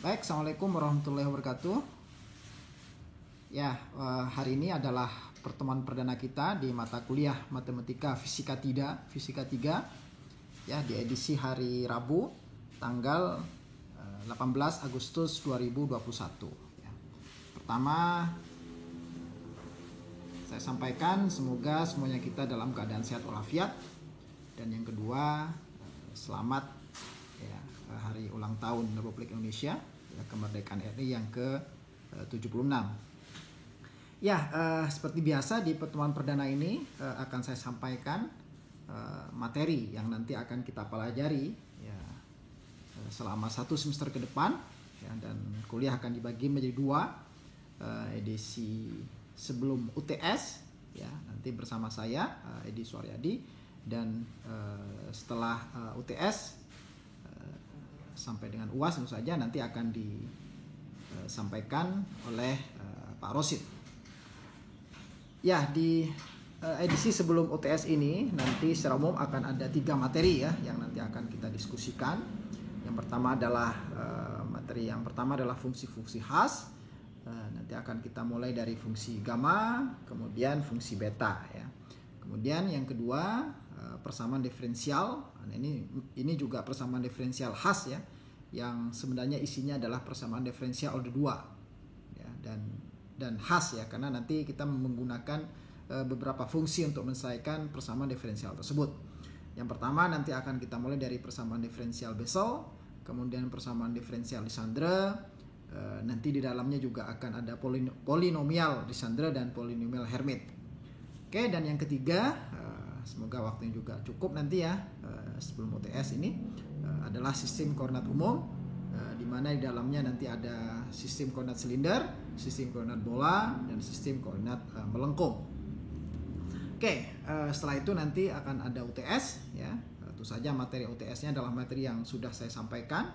Baik, Assalamualaikum warahmatullahi wabarakatuh. Ya, hari ini adalah pertemuan perdana kita di mata kuliah Matematika Fisika 3, ya, di edisi hari Rabu, tanggal 18 Agustus 2021. Ya. Pertama, saya sampaikan semoga semuanya kita dalam keadaan sehat walafiat. Dan yang kedua, selamat ya, hari ulang tahun Republik Indonesia, ya, kemerdekaan RI yang ke-76. Ya, seperti biasa di pertemuan perdana ini akan saya sampaikan materi yang nanti akan kita pelajari ya, selama 1 semester ke depan, ya, dan kuliah akan dibagi menjadi 2 edisi sebelum UTS, ya, nanti bersama saya Edi Suaryadi, dan setelah UTS sampai dengan UAS tentu saja nanti akan disampaikan oleh Pak Rosid. Ya, di edisi sebelum UTS ini nanti secara umum akan ada 3 materi ya yang nanti akan kita diskusikan. Yang pertama adalah materi yang pertama adalah fungsi-fungsi khas. Nanti akan kita mulai dari fungsi gamma, kemudian fungsi beta ya. Kemudian yang kedua persamaan diferensial. Nah, ini juga persamaan diferensial khas ya, yang sebenarnya isinya adalah persamaan diferensial order 2 ya, dan khas ya, karena nanti kita menggunakan beberapa fungsi untuk menyelesaikan persamaan diferensial tersebut. Yang pertama nanti akan kita mulai dari persamaan diferensial Bessel, kemudian persamaan diferensial Lisandre, nanti di dalamnya juga akan ada polinomial Lisandre dan polinomial Hermite. Oke, dan yang ketiga, semoga waktunya juga cukup nanti ya, sebelum UTS ini adalah sistem koordinat umum, di mana di dalamnya nanti ada sistem koordinat silinder, sistem koordinat bola, dan sistem koordinat melengkung. Oke, setelah itu nanti akan ada UTS ya. Tentu saja materi UTS-nya adalah materi yang sudah saya sampaikan,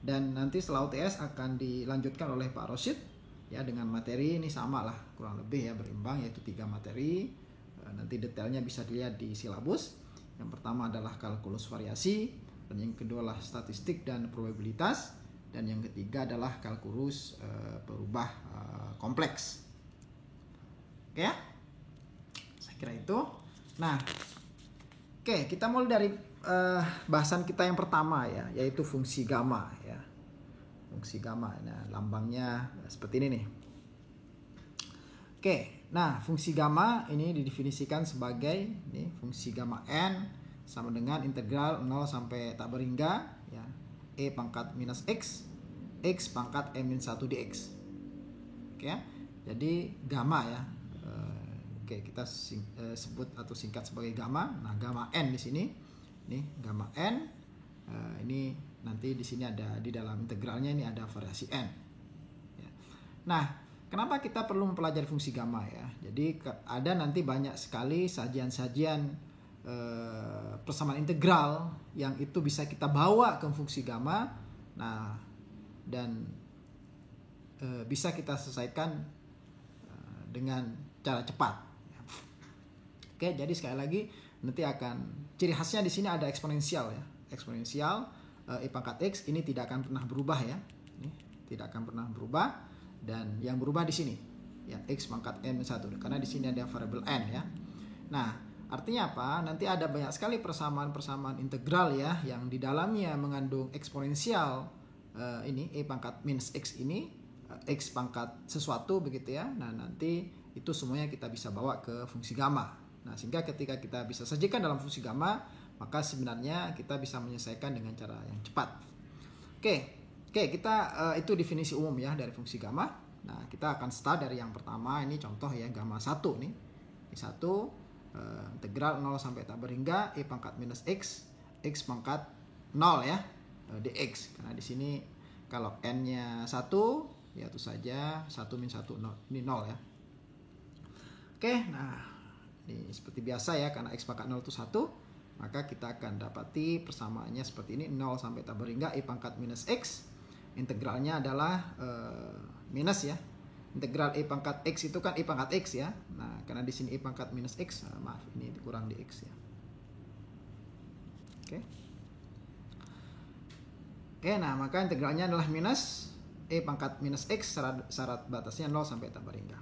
dan nanti setelah UTS akan dilanjutkan oleh Pak Rosid ya, dengan materi ini sama lah kurang lebih ya, berimbang, yaitu 3 materi. Nanti detailnya bisa dilihat di silabus. Yang pertama adalah kalkulus variasi, dan yang kedua adalah statistik dan probabilitas, dan yang ketiga adalah kalkulus perubah kompleks. Oke ya, saya kira itu. Nah, oke, kita mulai dari bahasan kita yang pertama ya, yaitu fungsi gamma ya. Fungsi gamma, nah lambangnya seperti ini nih. Oke, nah fungsi gamma ini didefinisikan sebagai ini, fungsi gamma n sama dengan integral 0 sampai tak berhingga ya, e pangkat minus x pangkat n-1 dx. Oke ya, jadi gamma ya. Oke, kita sebut atau singkat sebagai gamma. Nah, gamma n di sini, nih gamma n, ini nanti di sini ada di dalam integralnya ini ada variasi n. Ya. Nah, kenapa kita perlu mempelajari fungsi gamma ya? Jadi ada nanti banyak sekali sajian-sajian persamaan integral yang itu bisa kita bawa ke fungsi gamma. Nah, dan bisa kita selesaikan dengan cara cepat. Oke, jadi sekali lagi nanti akan ciri khasnya di sini ada eksponensial ya. Eksponensial e pangkat x ini tidak akan pernah berubah ya. Ini tidak akan pernah berubah. Dan yang berubah di sini ya, x pangkat n-1, karena di sini ada variabel n ya. Nah, artinya apa? Nanti ada banyak sekali persamaan-persamaan integral ya, yang di dalamnya mengandung eksponensial ini e pangkat minus x ini, x pangkat sesuatu begitu ya. Nah, nanti itu semuanya kita bisa bawa ke fungsi gamma. Nah, sehingga ketika kita bisa sajikan dalam fungsi gamma, maka sebenarnya kita bisa menyelesaikan dengan cara yang cepat. Oke, kita itu definisi umum ya dari fungsi gamma. Nah, kita akan start dari yang pertama, ini contoh ya, gamma 1 nih. Ini 1 integral 0 sampai tak berhingga e pangkat minus x pangkat 0 ya, dx. Karena di sini kalau n-nya 1 ya itu saja 1 min 1 0, ini 0 ya. Oke, nah ini seperti biasa ya, karena x pangkat 0 itu 1, maka kita akan dapati persamaannya seperti ini, 0 sampai tak berhingga e pangkat minus x. Integralnya adalah minus ya. Integral e pangkat x itu kan e pangkat x ya. Nah, karena di sini e pangkat minus x, maaf ini kurang di x ya. Oke. Oke, nah maka integralnya adalah minus E pangkat minus X syarat batasnya 0 sampai tak berhingga.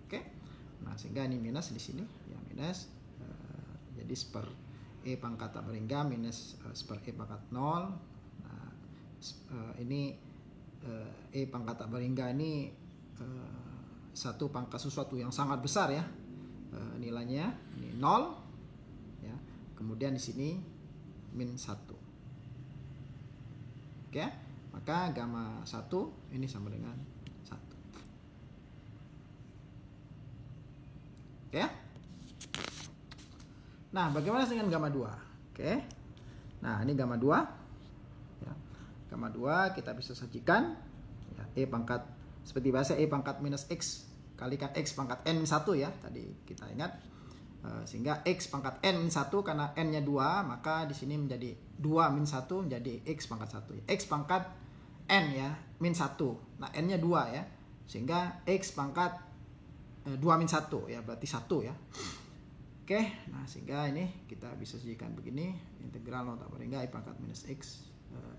Oke. Nah, sehingga ini minus di sini ya, minus jadi seper E pangkat tak berhingga minus seper E pangkat 0. Nah, ini E pangkat tak berhingga ini satu pangkat sesuatu yang sangat besar ya. Nilainya ini 0 ya. Kemudian di sini min 1. Oke, maka gamma 1 ini sama dengan 1. Oke. Nah, bagaimana dengan gamma 2? Oke. Nah, ini gamma 2 ya. Gamma 2 kita bisa sajikan ya, E pangkat seperti biasa E pangkat minus X kalikan X pangkat N-1 ya. Tadi kita ingat sehingga X pangkat N-1 karena N-nya 2, maka di sini menjadi 2 min 1 menjadi X pangkat 1 ya. X pangkat N ya, min 1. Nah, N-nya 2 ya. Sehingga X pangkat 2 min 1 ya, berarti 1 ya. Oke, nah sehingga ini kita bisa sajikan begini, integral 0 tak berhingga E pangkat minus X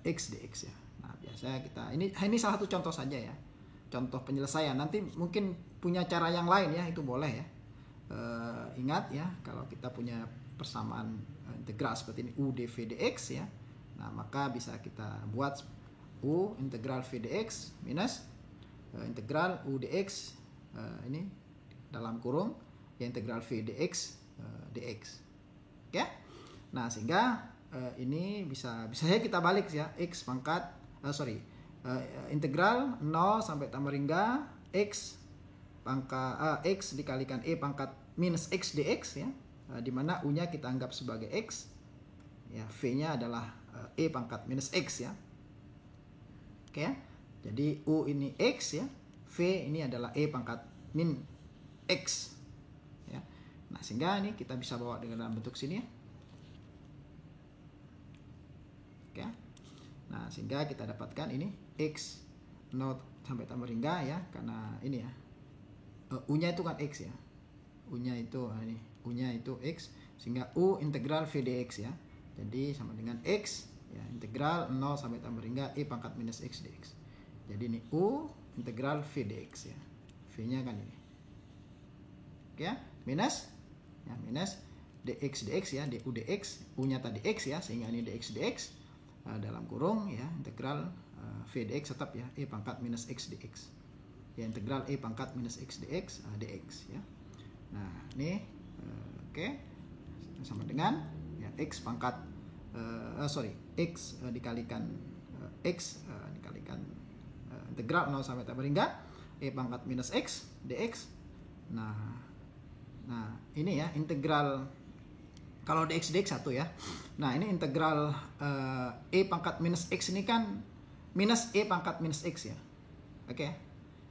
X dx ya. Nah, biasanya kita ini salah satu contoh saja ya. Contoh penyelesaian. Nanti mungkin punya cara yang lain ya, itu boleh ya. Ingat ya, kalau kita punya persamaan integral seperti ini U dv dx ya, nah maka bisa kita buat U integral v dx minus integral U dx ini dalam kurung ya, integral v dx dx. Oke. Nah, sehingga ini bisa saja kita balik ya, X pangkat integral 0 sampai tambah hingga X pangkat X dikalikan E pangkat minus X dx ya, di mana U-nya kita anggap sebagai X ya, V-nya adalah E pangkat minus X ya. Oke ya. Jadi U ini X ya, V ini adalah E pangkat min X ya. Nah, sehingga ini kita bisa bawa dengan dalam bentuk sini ya. Oke. Nah, sehingga kita dapatkan ini X 0 sampai tambah hingga ya, karena ini ya U-nya itu kan X ya. U-nya itu ini, U-nya itu X, sehingga U integral V dx ya. Jadi sama dengan X ya, integral 0 sampai tambah hingga E pangkat minus X dx. Jadi ini U integral V dx ya. V-nya kan ini. Oke ya, minus ya, minus dx dx ya, du dx, U-nya tadi X ya, sehingga ini dx dx dalam kurung ya, integral V dx tetap ya, E pangkat minus X dx. Ya, integral E pangkat minus X dx dx ya. Nah, ini oke. Sama dengan ya, X pangkat X dikalikan X dikalikan integral 0 sampai tambah hingga E pangkat minus X dx. Nah, ini ya integral kalau dx dx 1 ya. Nah, ini integral E pangkat minus X ini kan minus E pangkat minus X ya. Oke.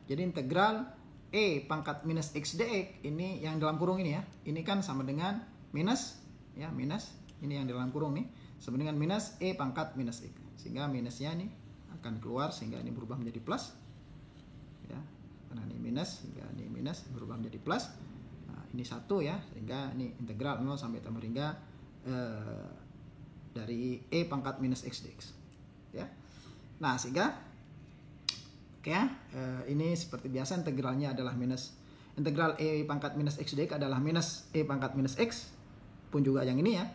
Jadi integral E pangkat minus X dx ini yang dalam kurung ini ya. Ini kan sama dengan minus ya, minus ini yang dalam kurung nih sama dengan minus E pangkat minus X. Sehingga minusnya ini akan keluar sehingga ini berubah menjadi plus. Ya. Karena ini minus sehingga ini minus berubah menjadi plus. Nah, ini 1 ya, sehingga ini integral 0 sampai tambah hingga dari E pangkat minus X dx. Ya. Nah, sehingga oke ya, ini seperti biasa integralnya adalah minus integral E pangkat minus X dx adalah minus E pangkat minus X, pun juga yang ini ya,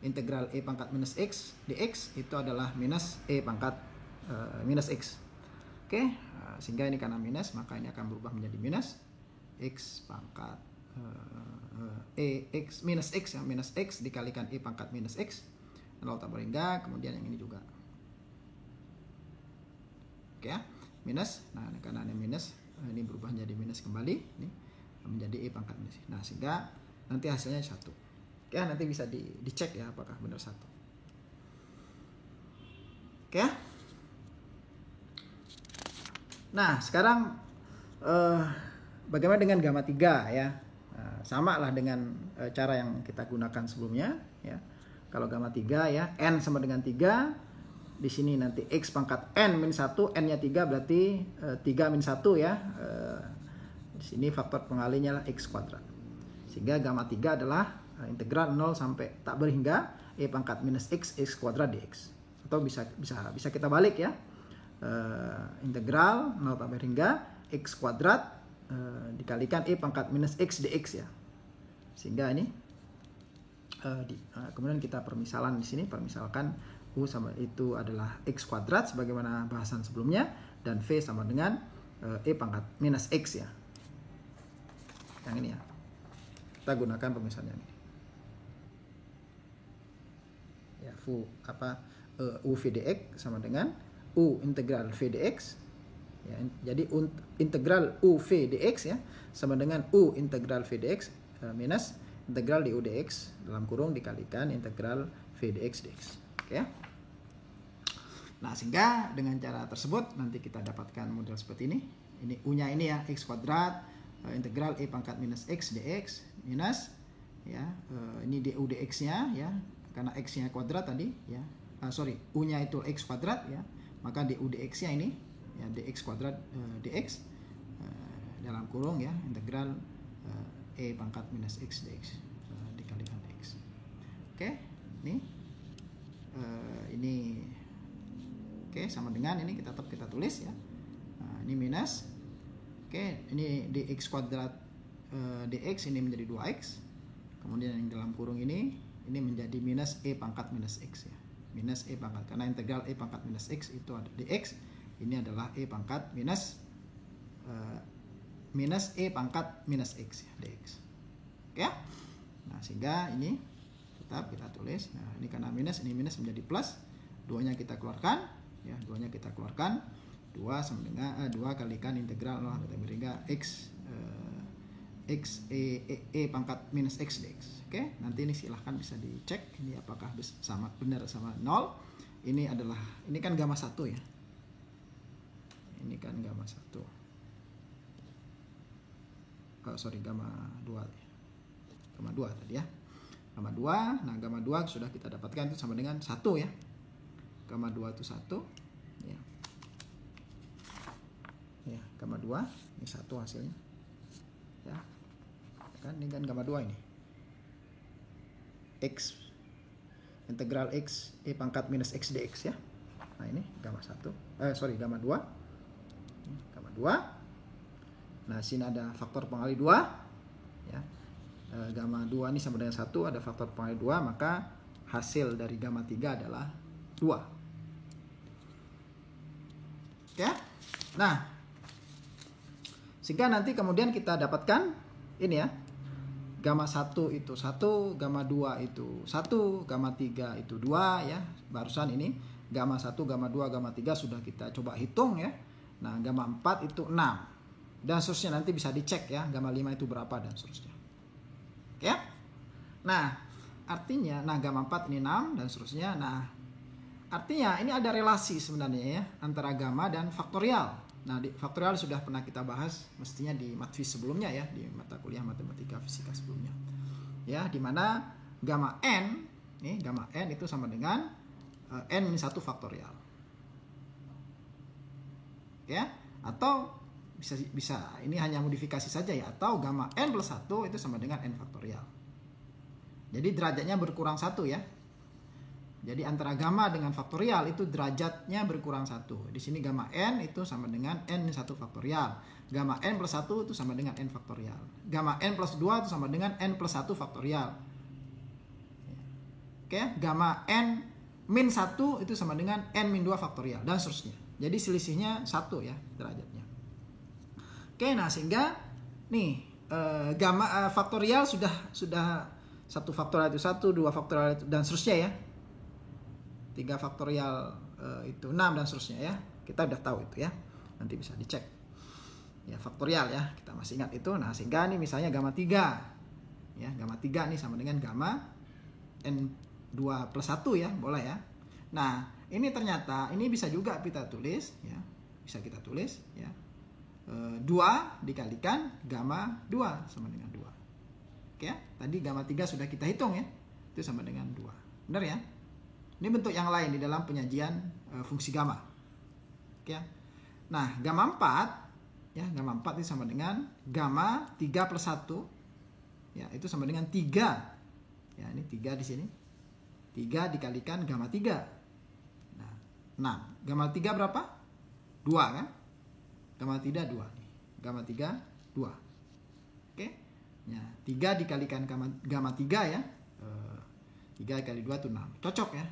integral E pangkat minus X dx itu adalah minus E pangkat minus X. Oke, sehingga ini karena minus maka ini akan berubah menjadi minus X pangkat X minus X ya, minus X dikalikan E pangkat minus X 0 tambah hingga kemudian yang ini juga. Oke ya, minus. Nah, karena ini minus ini berubah menjadi minus kembali ini menjadi E pangkat minus. Nah, sehingga nanti hasilnya 1. Oke, nanti bisa dicek ya apakah benar 1. Oke ya. Nah, sekarang bagaimana dengan gamma 3 ya? Sama lah dengan cara yang kita gunakan sebelumnya ya. Kalau gamma 3 ya, N sama dengan 3. Di sini nanti X pangkat N min 1, N-nya 3 berarti 3 min 1 ya. Di sini faktor pengalinya lah X kuadrat. Sehingga gamma 3 adalah integral 0 sampai tak berhingga E pangkat minus X, X kuadrat dx. Atau bisa kita balik ya. integral 0 sampai hingga x kuadrat dikalikan e pangkat minus x dx ya. Sehingga ini kemudian kita permisalan di sini, permisalkan u sama itu adalah x kuadrat sebagaimana bahasan sebelumnya, dan v sama dengan e pangkat minus x ya. Yang ini ya. Kita gunakan pemisahan yang ini. Ya, u v dx sama dengan u integral v dx. Ya, jadi integral u v dx ya sama dengan u integral v dx minus integral du dx dalam kurung dikalikan integral v dx dx. Oke. Nah, sehingga dengan cara tersebut nanti kita dapatkan model seperti ini. Ini u-nya ini ya, x kuadrat integral e pangkat minus x dx minus ya ini du dx-nya ya, karena x-nya kuadrat tadi ya. U-nya itu x kuadrat ya, maka du dx-nya ini ya dx kuadrat dx dalam kurung ya integral e pangkat minus x dx dikalikan dx. Oke, ini oke sama dengan ini kita tulis ya. Nah, ini minus. Oke, ini dx kuadrat dx ini menjadi 2x. Kemudian yang dalam kurung ini menjadi minus e pangkat minus x ya. Minus e pangkat, karena integral e pangkat minus x itu ada dx. Ini adalah e pangkat minus e pangkat minus x ya, dx. Oke. Nah, sehingga ini tetap kita tulis. Nah, ini karena minus, ini minus menjadi plus. 2-nya kita keluarkan ya, 2-nya kita keluarkan. 2 sama dengan 2 kalikan integral 0 sampai hingga x e pangkat minus x dx. Oke, nanti ini silahkan bisa dicek ini apakah benar sama 0. Ini kan gamma 1 ya. Ini kan gamma 1. Gamma 2. Gamma 2 tadi ya. Gamma 2. Nah, gamma 2 sudah kita dapatkan itu sama dengan 1 ya. Gamma 2 itu 1 ya. Ya, gamma 2 ini 1 hasilnya. Ya. Kan ini kan gamma 2 ini. X integral x e pangkat minus x dx ya. Nah, ini gamma gamma 2. Gamma 2. Nah, sini ada faktor pengali 2 ya. Gamma 2 ini sama dengan 1, ada faktor pengali 2, maka hasil dari gamma 3 adalah 2. Oke. Nah, sehingga nanti kemudian kita dapatkan ini ya. Gamma 1 itu 1, gamma 2 itu 1, gamma 3 itu 2 ya. Barusan ini gamma 1, gamma 2, gamma 3 sudah kita coba hitung ya. Nah, gamma 4 itu 6. Dan seterusnya nanti bisa dicek ya, gamma 5 itu berapa dan seterusnya. Oke. Nah, artinya gamma 4 ini 6 dan seterusnya. Nah, artinya ini ada relasi sebenarnya ya antara gamma dan faktorial. Nah, di faktorial sudah pernah kita bahas mestinya di matfis sebelumnya ya, di mata kuliah matematika fisika sebelumnya. Ya, di mana gamma n itu sama dengan n-1 faktorial. Ya, atau bisa ini hanya modifikasi saja ya, atau gamma n plus 1 itu sama dengan n faktorial. Jadi derajatnya berkurang 1 ya. Jadi antara gamma dengan faktorial itu derajatnya berkurang 1. Di sini gamma n itu sama dengan n-1 faktorial. Gamma n plus 1 itu sama dengan n faktorial. Gamma n plus 2 itu sama dengan n plus 1 faktorial. Oke, gamma n min 1 itu sama dengan n min 2 faktorial dan seterusnya. Jadi selisihnya 1 ya derajatnya. Oke, nah sehingga nih gamma faktorial sudah 1 faktorial itu 1, 2 faktorial itu dan seterusnya ya. 3 faktorial itu 6 dan seterusnya ya. Kita udah tahu itu ya. Nanti bisa dicek. Ya, faktorial ya. Kita masih ingat itu. Nah, sehingga nih misalnya gamma 3. Ya, gamma 3 nih sama dengan gamma n2 plus 1 ya, boleh ya. Nah, ini ternyata ini bisa juga kita tulis ya. Bisa kita tulis ya. 2 dikalikan gamma 2 sama dengan 2. Oke ya. Tadi gamma 3 sudah kita hitung ya. Itu sama dengan 2. Benar ya? Ini bentuk yang lain di dalam penyajian fungsi gamma. Oke. Nah, gamma 4 ya, gamma 4 itu sama dengan gamma 3 plus 1. Ya, itu sama dengan 3. Ya, ini 3 di sini. 3 dikalikan gamma 3. Nah, 6. Gamma 3 berapa? 2 kan? Gamma 3 2 nih. Gamma 3 2. Oke. Ya, 3 dikalikan gamma 3 ya. 3 kali 2 itu 6. Cocok ya.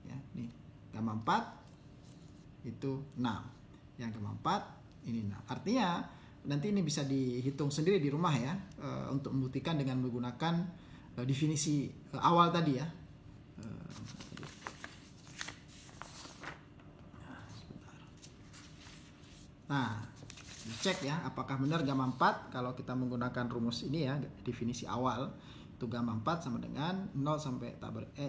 Ya, nih. Gamma 4 itu 6. Yang gamma 4 ini 6. Artinya nanti ini bisa dihitung sendiri di rumah ya, untuk membuktikan dengan menggunakan definisi awal tadi ya. Nah, dicek ya apakah benar gamma 4 kalau kita menggunakan rumus ini ya, definisi awal itu gamma 4 sama dengan 0 sampai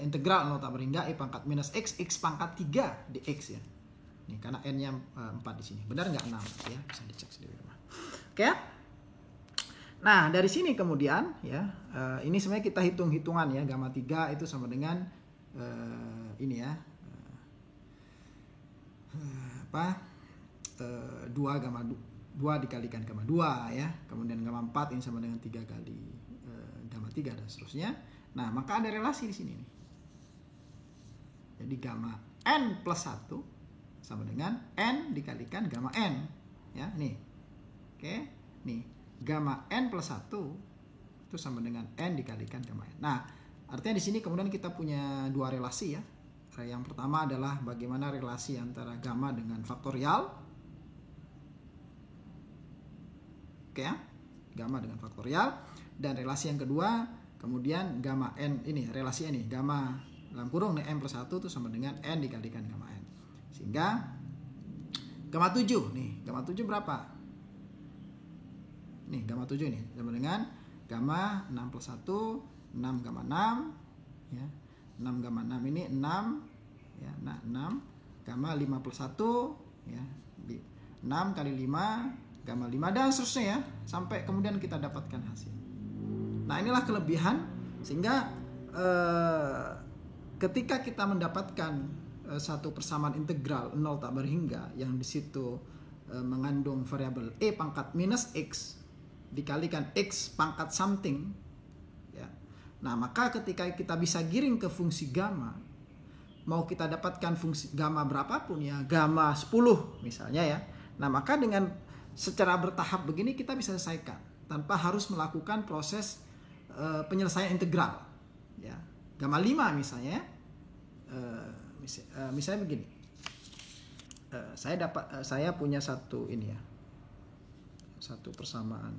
integral 0 tak berhingga e pangkat minus x pangkat 3 dx ya. Nih karena n-nya 4 di sini. Benar nggak 6 ya? Bisa dicek sendiri di rumah. Oke. Nah, dari sini kemudian ya, ini sebenarnya kita hitung-hitungan ya, gamma 3 itu sama dengan ini ya. 2 gamma 2 dikalikan gamma 2 ya. Kemudian gamma 4 ini sama dengan 3 kali gamma 3 dan seterusnya. Nah, maka ada relasi di sini nih. Jadi gamma n plus 1 sama dengan n dikalikan gamma n. Ya, nih. Oke, nih. Gamma n plus 1 itu sama dengan n dikalikan gamma n. Nah, artinya di sini kemudian kita punya dua relasi ya. Yang pertama adalah bagaimana relasi antara gamma dengan faktorial. Oke ya, gamma dengan faktorial. Dan relasi yang kedua, kemudian gamma n ini, relasi ini, gamma dalam kurung n plus 1 itu sama dengan n dikalikan gamma n. Sehingga gamma 7 nih, gamma 7 berapa? Nih, gamma 7 nih, sama dengan gamma 6 plus 1, 6 gamma 6 ya. 6 gamma 6 ini 6 ya, nah 6 gamma 5 plus 1 ya. 6 kali 5 gamma 5 dan seterusnya ya, sampai kemudian kita dapatkan hasil. Nah, inilah kelebihan sehingga ketika kita mendapatkan satu persamaan integral 0 tak berhingga yang di situ mengandung variabel e pangkat minus x dikalikan x pangkat something ya. Nah, maka ketika kita bisa giring ke fungsi gamma, mau kita dapatkan fungsi gamma berapapun ya, gamma 10 misalnya ya. Nah, maka dengan secara bertahap begini kita bisa selesaikan tanpa harus melakukan proses penyelesaian integral ya. Gamma 5 misalnya misalnya begini, saya punya satu ini ya, satu persamaan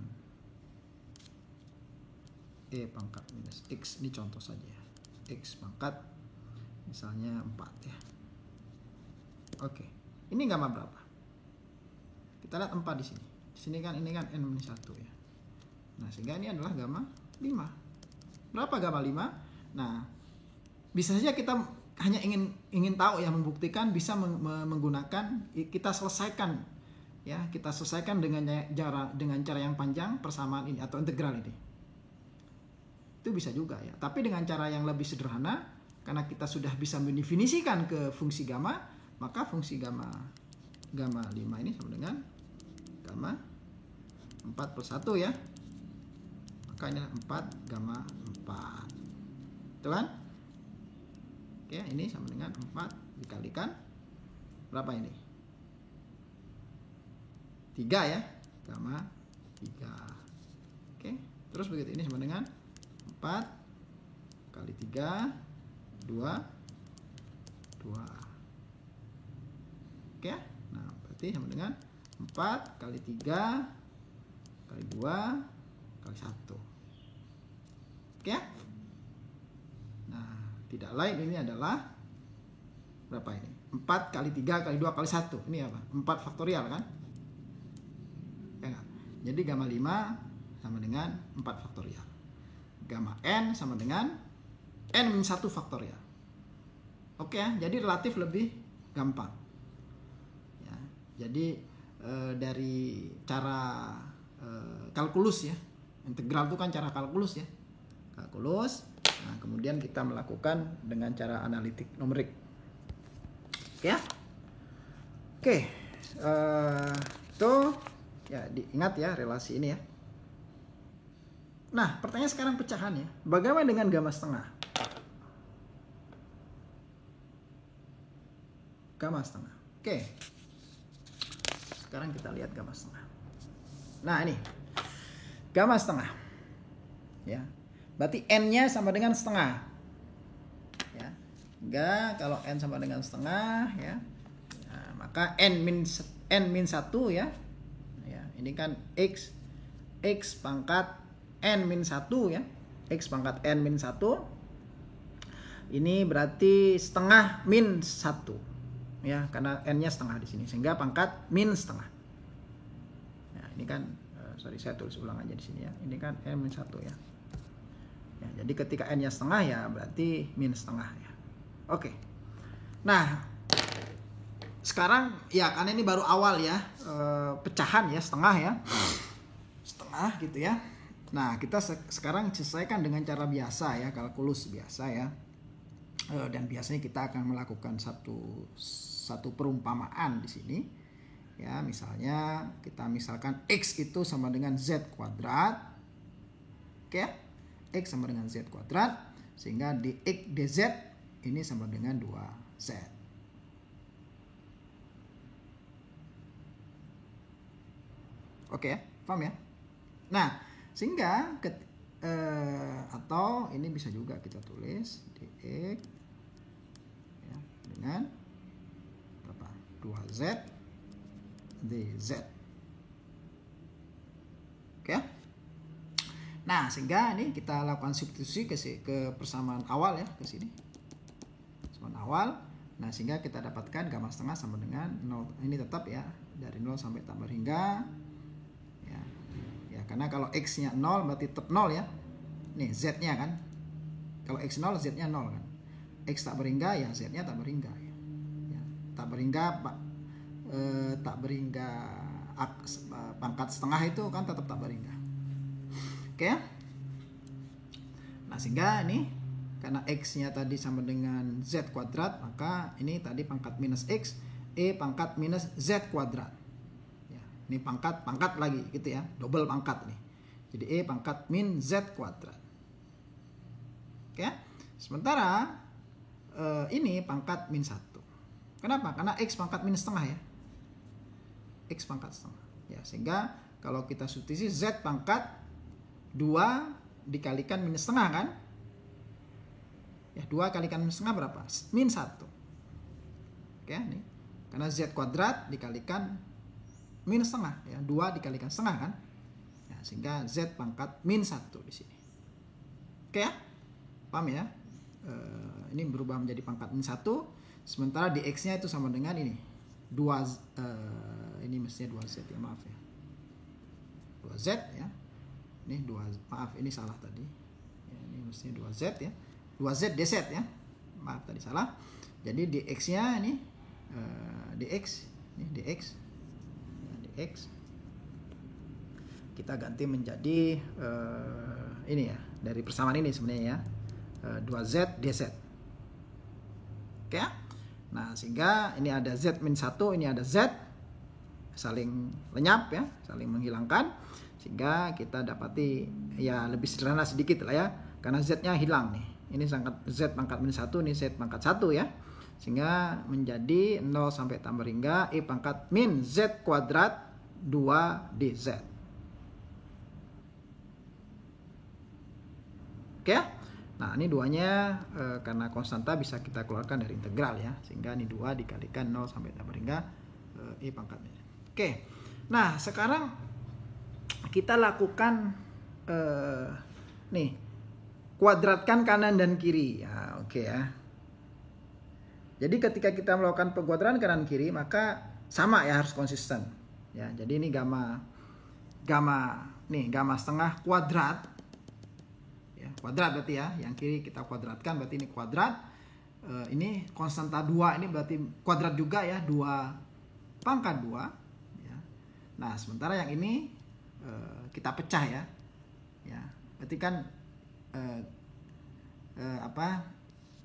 e pangkat minus x, ini contoh saja ya, x pangkat misalnya 4 ya. Oke, ini gamma berapa? Kita lihat 4 di sini. Di sini kan ini kan n-1 ya. Nah, sehingga ini adalah gamma 5. Berapa gamma 5? Nah, bisa saja kita hanya ingin tahu ya, membuktikan bisa menggunakan, kita selesaikan ya, kita selesaikan dengan cara yang panjang persamaan ini atau integral ini. Itu bisa juga ya. Tapi dengan cara yang lebih sederhana, karena kita sudah bisa mendefinisikan ke fungsi gamma, maka fungsi gamma 5 ini sama dengan gamma 4 plus 1 ya. Maka ini 4 gamma 4. Itu kan? Oke, ini sama dengan 4 dikalikan berapa ini? 3 ya. Gamma 3. Oke, terus begitu, ini sama dengan 4 kali 3 2. Oke, nah berarti sama dengan 4 kali 3 kali 2 kali 1. Oke. Nah, tidak lain ini adalah berapa ini? 4 kali 3 kali 2 kali 1. Ini apa? 4 faktorial kan? Ya enggak? Jadi gamma 5 sama dengan 4 faktorial. Gamma n sama dengan n-1 faktorial. Oke ya, jadi relatif lebih gampang. Ya, jadi dari cara kalkulus ya, integral itu kan cara kalkulus ya, kalkulus. Nah, kemudian kita melakukan dengan cara analitik numerik. Oke ya, oke, itu ya diingat ya relasi ini ya. Nah, pertanyaan sekarang pecahannya, bagaimana dengan gamma setengah? Gamma setengah. Oke. Sekarang kita lihat gamma setengah. Nah ini gamma setengah, ya. Berarti n-nya sama dengan setengah, ya. Enggak, kalau n sama dengan setengah, ya. Nah, maka n min 1 ya. Ya, ini kan x pangkat n min 1 ya. X pangkat n min 1. Ini berarti setengah min 1. Ya, karena n-nya setengah di sini, sehingga pangkat min setengah. Ya, ini kan saya tulis ulang aja di sini ya. Ini kan n min 1 ya. Ya, jadi ketika n-nya setengah ya berarti min setengah ya. Oke. Nah, sekarang ya karena ini baru awal ya, pecahan ya, setengah ya. Setengah gitu ya. Nah, kita sekarang selesaikan dengan cara biasa ya, kalkulus biasa ya. Dan biasanya kita akan melakukan satu perumpamaan di sini. Ya, misalnya kita misalkan x itu sama dengan z kuadrat. Oke? X sama dengan z kuadrat, sehingga di x dz ini sama dengan 2z. Oke, paham ya? Nah, sehingga atau ini bisa juga kita tulis dx ya, dengan berapa? 2z dz. Oke. Nah, sehingga ini kita lakukan substitusi ke persamaan awal ya, ke sini. Persamaan awal. Nah, sehingga kita dapatkan gamma setengah sama dengan 0. Ini tetap ya, dari 0 sampai tambah hingga ya. Ya, karena kalau x-nya 0 berarti tetap 0 ya. Nih, z-nya kan. Kalau x 0, z-nya 0 kan. X tak berhingga ya, z-nya tak berhingga ya. Ya, tak berhingga pangkat setengah itu kan tetap tak berhingga. Oke. Nah, sehingga ini karena x-nya tadi sama dengan z kuadrat, maka ini tadi pangkat minus x, pangkat minus z kuadrat. Ya, ini pangkat lagi gitu ya, double pangkat nih. Jadi pangkat min z kuadrat. Oke. Sementara ini pangkat min 1. Kenapa? Karena x pangkat minus setengah ya. X pangkat setengah. Ya, sehingga kalau kita substitusi z pangkat 2 dikalikan minus setengah kan? Ya, 2 kalikan minus setengah berapa? Min 1. Oke, nih. Karena z kuadrat dikalikan minus setengah ya, 2 dikalikan setengah kan? Ya, sehingga z pangkat min 1 di sini. Oke ya? Paham ya? Ini berubah menjadi pangkat min 1, sementara di x-nya itu sama dengan ini. 2 ini mestinya 2z ya, maaf ya. 2z ya. Ini 2, maaf ini salah tadi ya, ini mestinya 2z ya, 2z dz ya, maaf tadi salah. Jadi dx nya ini dx ini dx ya, dx kita ganti menjadi ini ya, dari persamaan ini sebenarnya ya, 2z dz. Oke ya. Nah, sehingga ini ada z min 1, ini ada z, saling lenyap ya, saling menghilangkan, sehingga kita dapati ya lebih sederhana sedikit lah ya, karena z-nya hilang nih. Ini z pangkat min 1, ini z pangkat 1 ya, sehingga menjadi 0 sampai tambah hingga pangkat min z kuadrat 2 dz. Oke. Nah, ini duanya karena konstanta bisa kita keluarkan dari integral ya, sehingga ini 2 dikalikan 0 sampai tambah hingga pangkat min. Oke. Nah, sekarang kita lakukan nih, kuadratkan kanan dan kiri ya. Oke ya. Jadi ketika kita melakukan pengkuadratan kanan kiri, maka sama ya, harus konsisten ya. Jadi ini gamma setengah kuadrat ya, kuadrat berarti ya, yang kiri kita kuadratkan berarti ini kuadrat. Ini konstanta 2 ini berarti kuadrat juga ya, 2 pangkat 2 ya. Nah, sementara yang ini kita pecah ya. Ya, berarti kan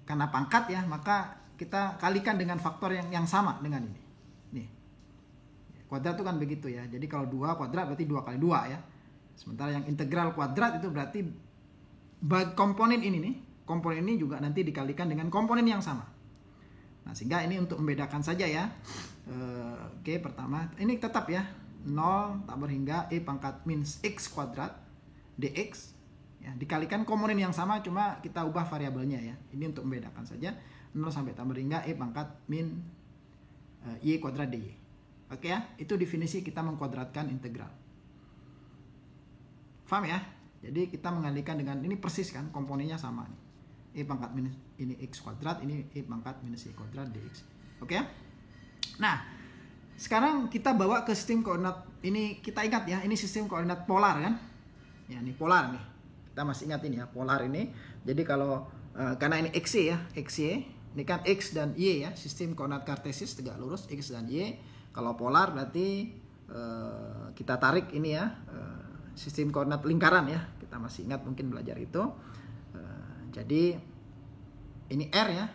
karena pangkat ya, maka kita kalikan dengan faktor yang sama dengan ini. Nih. Kuadrat itu kan begitu ya. Jadi kalau 2 kuadrat berarti 2 kali 2 ya. Sementara yang integral kuadrat itu berarti komponen ini nih, komponen ini juga nanti dikalikan dengan komponen yang sama. Nah, sehingga ini untuk membedakan saja ya. Oke, pertama ini tetap ya 0 tak berhingga E pangkat minus X kuadrat dx ya, dikalikan komponen yang sama cuma kita ubah variabelnya ya. Ini untuk membedakan saja 0 sampai tak berhingga E pangkat min Y kuadrat dy. Oke ya, itu definisi kita mengkuadratkan integral. Paham ya? Jadi kita mengalihkan dengan ini persis kan, komponennya sama nih. E pangkat minus ini X kuadrat, ini E pangkat minus Y kuadrat dx. Oke ya? Nah, sekarang kita bawa ke sistem koordinat. Ini kita ingat ya, ini sistem koordinat polar kan? Ya, ini polar nih. Kita masih ingat ini ya, polar ini. Jadi kalau karena ini XY ya, XY, ini kan X dan Y ya, sistem koordinat kartesis tegak lurus X dan Y. Kalau polar berarti kita tarik ini ya, sistem koordinat lingkaran ya. Kita masih ingat mungkin belajar itu. Jadi ini R ya,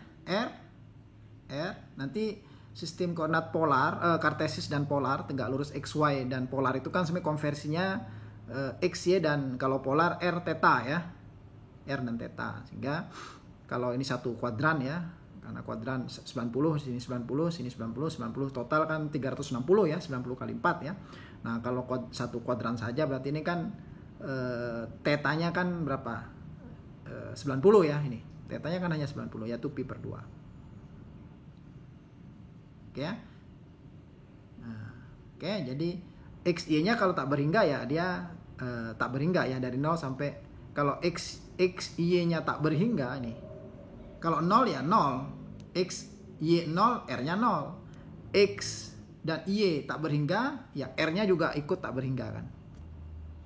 R nanti sistem koordinat polar, kartesis dan polar, tegak lurus XY dan polar itu kan sebenarnya konversinya XY dan kalau polar R theta ya, R dan theta. Sehingga kalau ini satu kuadran ya, karena kuadran 90, sini 90, sini 90, 90 total kan 360 ya, 90 kali 4 ya. Nah kalau satu kuadran saja berarti ini kan tetanya kan berapa? 90 ya ini. Tetanya kan hanya 90 yaitu pi per 2. Oke ya. Nah, oke, jadi XY-nya kalau tak berhingga ya dia tak berhingga ya dari 0 sampai kalau XY-nya tak berhingga ini. Kalau 0 ya 0. XY 0, R-nya 0. X dan Y tak berhingga ya R-nya juga ikut tak berhingga kan.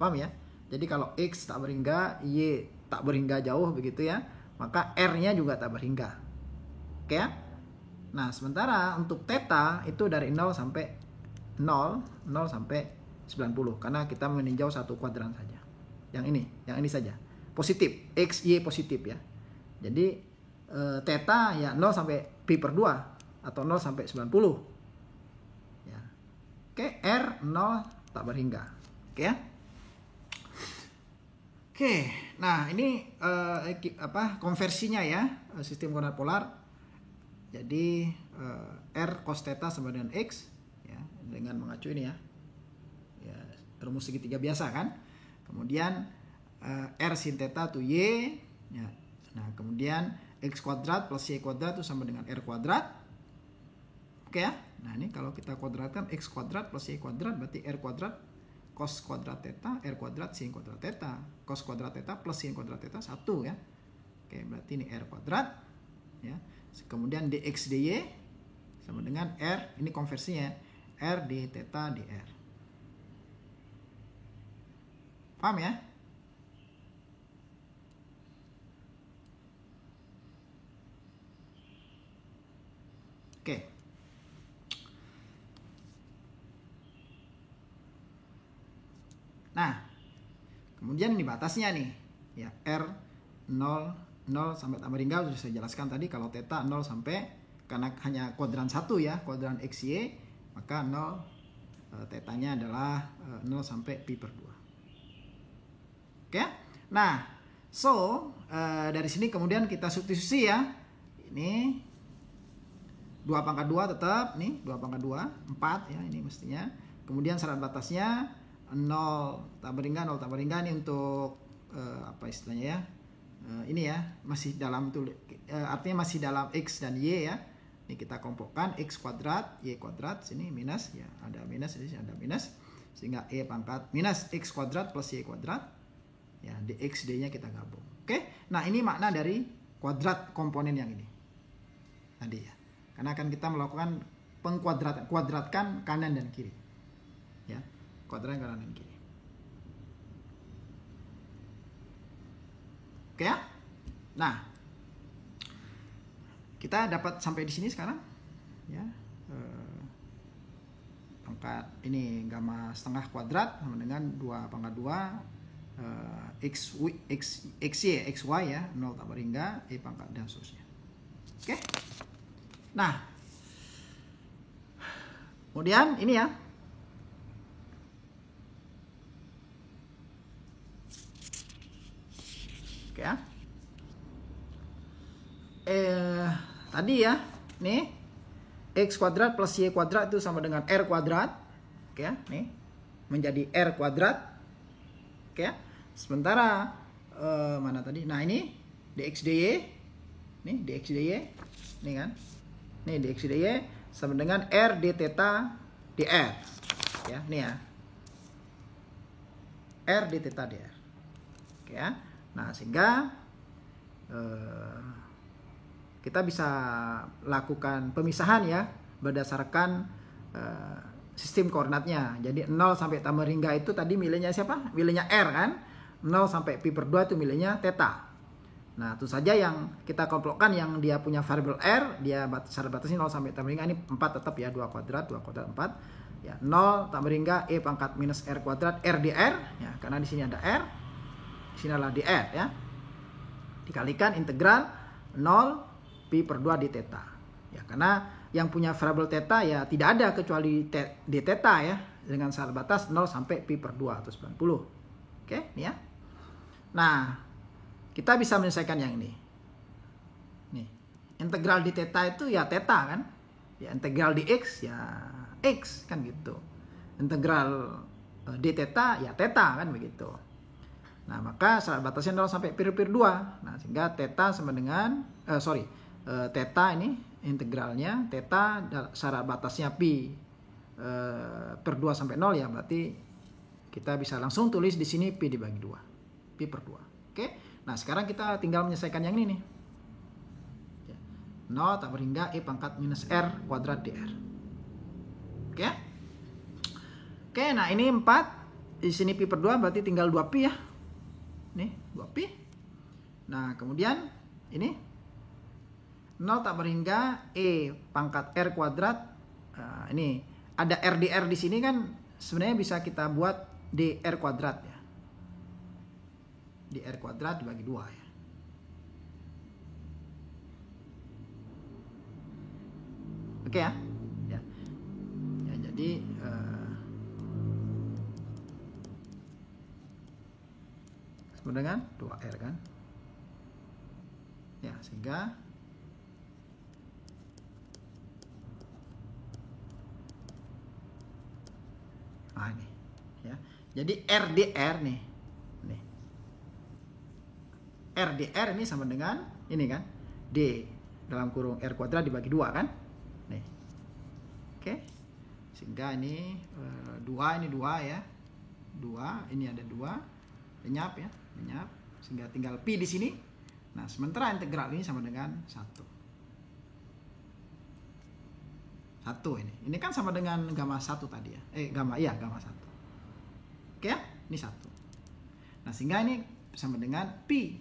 Paham ya? Jadi kalau X tak berhingga, Y tak berhingga jauh begitu ya, maka R-nya juga tak berhingga. Oke ya? Nah, sementara untuk theta itu dari 0 sampai 0 sampai 90 karena kita meninjau satu kuadran saja. Yang ini saja. Positif, X, Y positif ya. Jadi theta ya 0 sampai pi per 2 atau 0 sampai 90. Ya. Oke, R 0 tak berhingga. Oke ya? Oke, nah ini konversinya ya, sistem koordinat polar. Jadi R cos theta sama dengan X ya, dengan mengacu ini ya. Ya, rumus segitiga biasa kan. Kemudian R sin theta itu Y ya. Nah, kemudian X kuadrat plus Y kuadrat itu sama dengan R kuadrat. Oke ya. Nah, ini kalau kita kuadratkan X kuadrat plus Y kuadrat berarti R kuadrat cos kuadrat theta, R kuadrat sin kuadrat theta. Cos kuadrat theta plus sin kuadrat theta 1 ya. Oke, berarti ini R kuadrat ya. Kemudian dx dy sama dengan R, ini konversinya R d theta dr. Paham ya? Oke. Nah, kemudian ini batasnya nih. Ya, R 0 sampai tak berhingga sudah saya jelaskan tadi. Kalau theta 0 sampai, karena hanya kuadran 1 ya, kuadran XY, maka 0 tetanya adalah 0 sampai pi per 2. Oke. Nah, dari sini kemudian kita substitusi ya. Ini 2 pangkat 2 tetap nih, 2 pangkat 2, 4 ya ini mestinya. Kemudian syarat batasnya 0 tak berhingga, 0 tak berhingga ini untuk apa istilahnya ya? Ini ya, masih dalam artinya masih dalam X dan Y ya. Ini kita kelompokkan X kuadrat, Y kuadrat, sini minus ya, ada minus di sini ada minus. Sehingga E pangkat minus X kuadrat plus Y kuadrat. Ya, dx d-nya kita gabung. Oke. Nah, ini makna dari kuadrat komponen yang ini. Tadi ya. Karena akan kita melakukan pengkuadratan, kuadratkan kanan dan kiri. Ya, kuadran kanan dan kiri. Oke ya. Nah, kita dapat sampai di sini sekarang. Ya, pangkat ini gamma setengah kuadrat sama dengan 2 pangkat 2 XY ya, 0 tak berhingga, E pangkat dan seterusnya. Oke. Nah, kemudian ini ya. Oke ya. Tadi ya, nih X kuadrat plus Y kuadrat itu sama dengan R kuadrat. Oke ya, nih menjadi R kuadrat. Oke ya. Sementara mana tadi? Nah ini dx dy, nih dx dy, nih kan? Nih dx dy sama dengan R d theta dr. Ya, nih ya. R d theta dr. Oke ya. Nah, sehingga kita bisa lakukan pemisahan ya berdasarkan sistem koordinatnya. Jadi 0 sampai tambah ringga itu tadi milihnya siapa? Milihnya R kan? 0 sampai pi per 2 itu milihnya theta. Nah, itu saja yang kita kelompokkan yang dia punya variabel R, dia syarat batasnya 0 sampai tambah ringga ini 4 tetap ya, 2 kuadrat 4. Ya, 0 tambah ringga E pangkat minus R kuadrat R dr ya, karena di sini ada R. Di sini adalah dr ya. Dikalikan integral 0 pi per 2 d theta. Ya, karena yang punya variabel theta ya tidak ada kecuali d theta ya, dengan syarat batas 0 sampai pi per 2 atau 90. Oke, ini ya. Nah, kita bisa menyelesaikan yang ini. Nih, integral d theta itu ya theta kan? Ya, integral dx ya x kan gitu. Integral d theta ya theta kan begitu. Nah, maka syarat batasnya 0 sampai pi per 2. Nah, sehingga theta sama dengan theta ini integralnya, theta syarat batasnya pi per 2 sampai 0 ya, berarti kita bisa langsung tulis di sini pi dibagi 2. Pi per 2. Oke. Nah, sekarang kita tinggal menyelesaikan yang ini nih. 0 tambah hingga E pangkat minus R kuadrat dr. Oke. Oke, nah ini 4. Di sini pi per 2 berarti tinggal 2 pi ya. Nih, 2 pi. Nah, kemudian ini 0 tambah hingga E pangkat R kuadrat. Nah, ini ada R dr di sini kan sebenarnya bisa kita buat dr kuadrat ya. Dr kuadrat dibagi 2 ya. Oke ya. Ya, jadi sama dengan 2R kan. Ya, sehingga ini ya. Jadi RDR nih. Nih. RDR ini sama dengan ini kan. D dalam kurung R kuadrat dibagi 2 kan. Nih. Oke. Sehingga ini 2 ini 2 ya. 2, ini ada 2. Lenyap ya, lenyap. Sehingga tinggal pi di sini. Nah, sementara integral ini sama dengan 1. 1 ini. Ini kan sama dengan gamma 1 tadi ya. Gamma 1. Oke ya? Ini 1. Nah, sehingga ini sama dengan pi.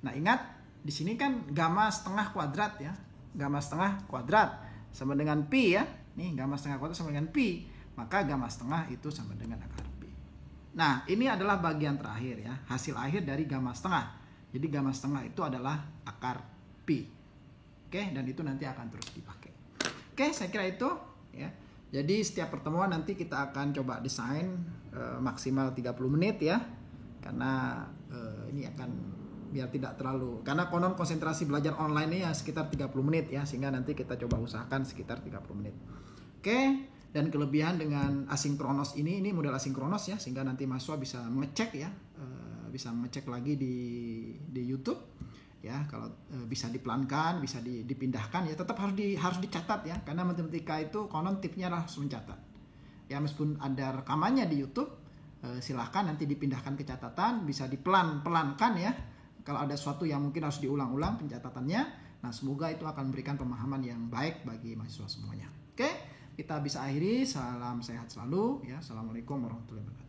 Nah, ingat di sini kan gamma setengah kuadrat ya. Gamma setengah kuadrat sama dengan pi ya. Nih, gamma setengah kuadrat sama dengan pi. Maka gamma setengah itu sama dengan akar pi. Nah, ini adalah bagian terakhir ya. Hasil akhir dari gamma setengah. Jadi gamma setengah itu adalah akar pi. Oke, dan itu nanti akan terus dipakai. Oke, saya kira itu ya. Jadi setiap pertemuan nanti kita akan coba desain maksimal 30 menit ya. Karena ini akan biar tidak terlalu, karena konon konsentrasi belajar online ini ya sekitar 30 menit ya, sehingga nanti kita coba usahakan sekitar 30 menit. Oke, dan kelebihan dengan asinkronos ini model asinkronos ya, sehingga nanti mahasiswa bisa mengecek ya, bisa mengecek lagi di YouTube. Ya, kalau bisa dipelankan, bisa dipindahkan ya, tetap harus dicatat ya, karena matematika itu konon tipnya harus mencatat. Ya, meskipun ada rekamannya di YouTube, silahkan nanti dipindahkan ke catatan, bisa dipelankan ya. Kalau ada sesuatu yang mungkin harus diulang-ulang pencatatannya, nah semoga itu akan memberikan pemahaman yang baik bagi mahasiswa semuanya. Oke, kita bisa akhiri. Salam sehat selalu ya. Assalamualaikum warahmatullahi wabarakatuh.